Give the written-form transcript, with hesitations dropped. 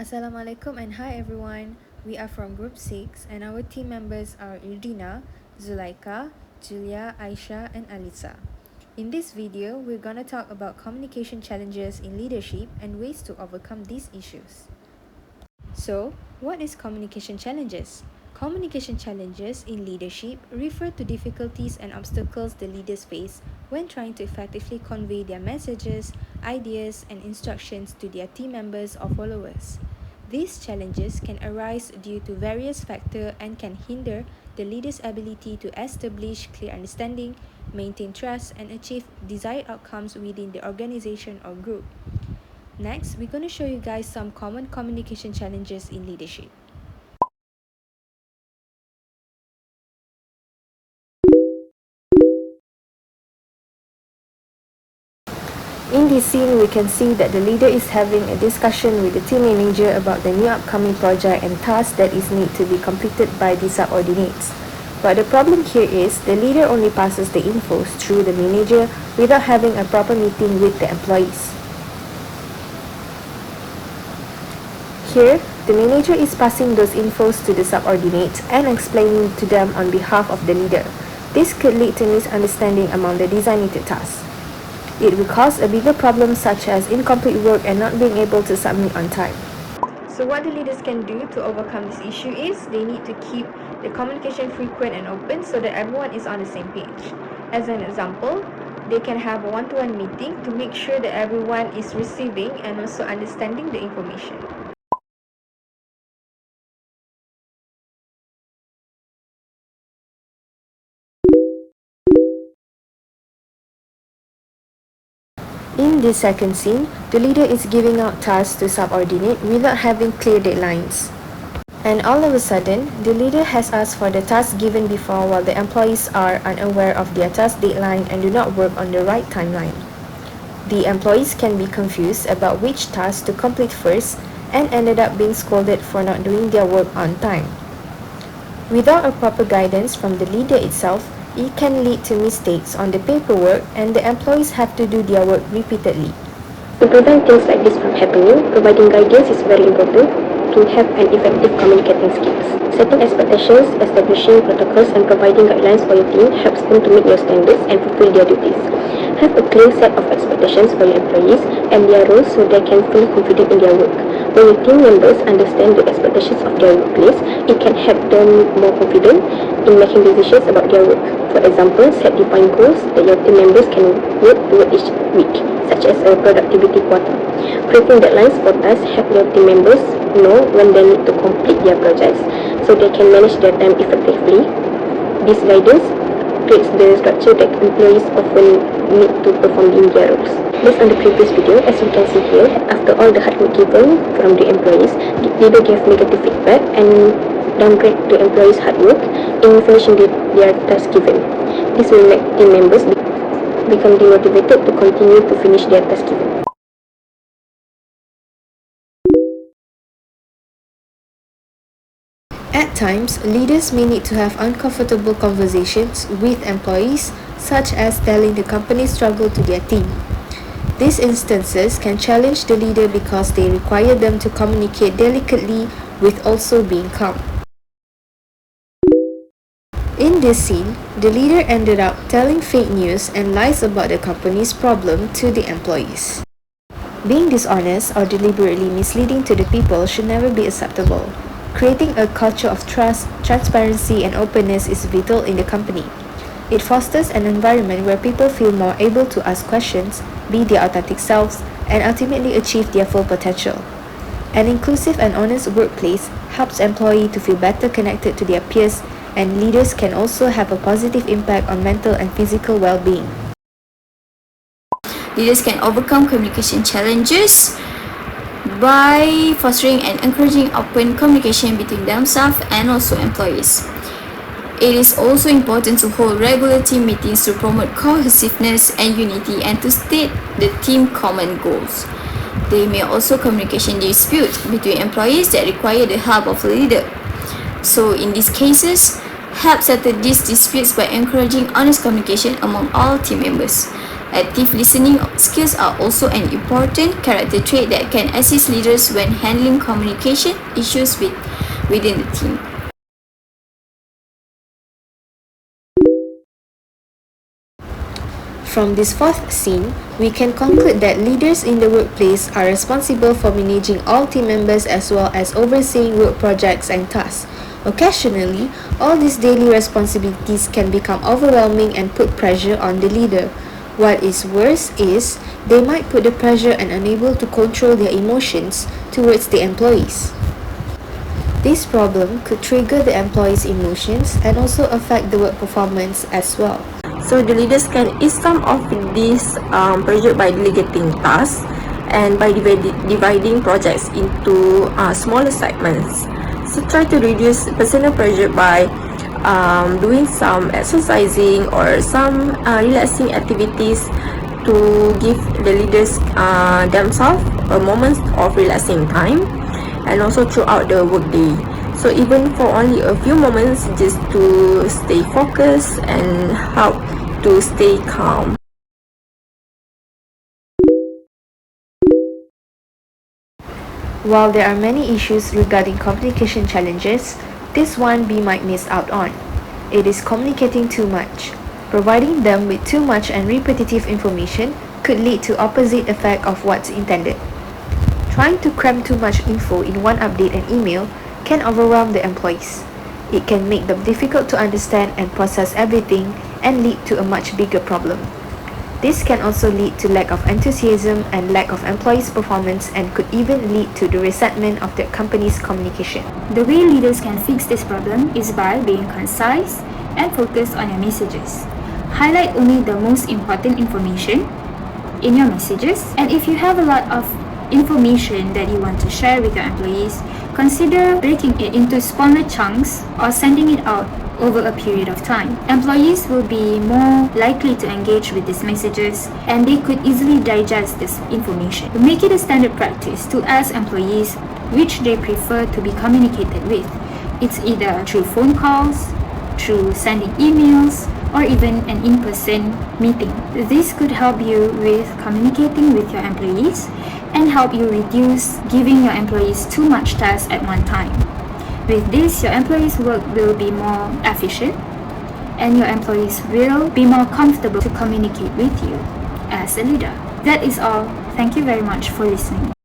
Assalamualaikum and hi everyone. We are from Group 6 and our team members are Irdina, Zulaika, Julia, Aisha and Alisa. In this video, we're gonna talk about communication challenges in leadership and ways to overcome these issues. So, what is communication challenges? Communication challenges in leadership refer to difficulties and obstacles the leaders face when trying to effectively convey their messages, ideas, and instructions to their team members or followers. These challenges can arise due to various factors and can hinder the leader's ability to establish clear understanding, maintain trust, and achieve desired outcomes within the organization or group. Next, we're going to show you guys some common communication challenges in leadership. In this scene, we can see that the leader is having a discussion with the team manager about the new upcoming project and task that is need to be completed by the subordinates. But the problem here is the leader only passes the infos through the manager without having a proper meeting with the employees. Here, the manager is passing those infos to the subordinates and explaining to them on behalf of the leader. This could lead to misunderstanding among the designated tasks. It will cause a bigger problem such as incomplete work and not being able to submit on time. So what the leaders can do to overcome this issue is they need to keep the communication frequent and open so that everyone is on the same page. As an example, they can have a one-to-one meeting to make sure that everyone is receiving and also understanding the information. In this second scene, the leader is giving out tasks to subordinate without having clear deadlines. And all of a sudden, the leader has asked for the task given before while the employees are unaware of their task deadline and do not work on the right timeline. The employees can be confused about which task to complete first and ended up being scolded for not doing their work on time. Without a proper guidance from the leader itself, it can lead to mistakes on the paperwork and the employees have to do their work repeatedly. To prevent things like this from happening, providing guidance is very important to have an effective communicating skills. Setting expectations, establishing protocols and providing guidelines for your team helps them to meet your standards and fulfill their duties. Have a clear set of expectations for your employees and their roles so they can feel confident in their work. When your team members understand the expectations of their workplace, it can help them more confident in making decisions about their work. For example, set defined goals that your team members can work toward each week, such as a productivity quota. Creating deadlines for tasks help your team members know when they need to complete their projects so they can manage their time effectively. This guidance creates the structure that employees often need to perform in their roles. Based on the previous video, as you can see here, after all the hard work given from the employees, the leader gave negative feedback and downgrade the employees' hard work in finishing their task given. This will make team members become demotivated to continue to finish their task given. At times, leaders may need to have uncomfortable conversations with employees, such as telling the company's struggle to their team. These instances can challenge the leader because they require them to communicate delicately with also being calm. In this scene, the leader ended up telling fake news and lies about the company's problem to the employees. Being dishonest or deliberately misleading to the people should never be acceptable. Creating a culture of trust, transparency, and openness is vital in the company. It fosters an environment where people feel more able to ask questions, be their authentic selves, and ultimately achieve their full potential. An inclusive and honest workplace helps employees to feel better connected to their peers, and leaders can also have a positive impact on mental and physical well-being. Leaders can overcome communication challenges by fostering and encouraging open communication between themselves and also employees. It is also important to hold regular team meetings to promote cohesiveness and unity and to state the team common goals. There may also communication disputes between employees that require the help of the leader. So in these cases, help settle these disputes by encouraging honest communication among all team members. Active listening skills are also an important character trait that can assist leaders when handling communication issues within the team. From this fourth scene, we can conclude that leaders in the workplace are responsible for managing all team members as well as overseeing work projects and tasks. Occasionally, all these daily responsibilities can become overwhelming and put pressure on the leader. What is worse is, they might put the pressure and unable to control their emotions towards the employees. This problem could trigger the employees' emotions and also affect the work performance as well. So the leaders can ease some of this pressure by delegating tasks and by dividing projects into smaller segments. So try to reduce personal pressure by doing some exercising or some relaxing activities to give the leaders themselves a moment of relaxing time, and also throughout the workday. So even for only a few moments, just to stay focused and help to stay calm. While there are many issues regarding communication challenges, this one we might miss out on. It is communicating too much. Providing them with too much and repetitive information could lead to opposite effect of what's intended. Trying to cram too much info in one update and email can overwhelm the employees. It can make them difficult to understand and process everything and lead to a much bigger problem. This can also lead to lack of enthusiasm and lack of employees' performance and could even lead to the resentment of the company's communication. The way leaders can fix this problem is by being concise and focused on your messages. Highlight only the most important information in your messages, and if you have a lot of information that you want to share with your employees, consider breaking it into smaller chunks or sending it out over a period of time. Employees will be more likely to engage with these messages and they could easily digest this information. Make it a standard practice to ask employees which they prefer to be communicated with. It's either through phone calls, through sending emails, or even an in-person meeting. This could help you with communicating with your employees and help you reduce giving your employees too much tasks at one time. With this, your employees' work will be more efficient and your employees will be more comfortable to communicate with you as a leader. That is all. Thank you very much for listening.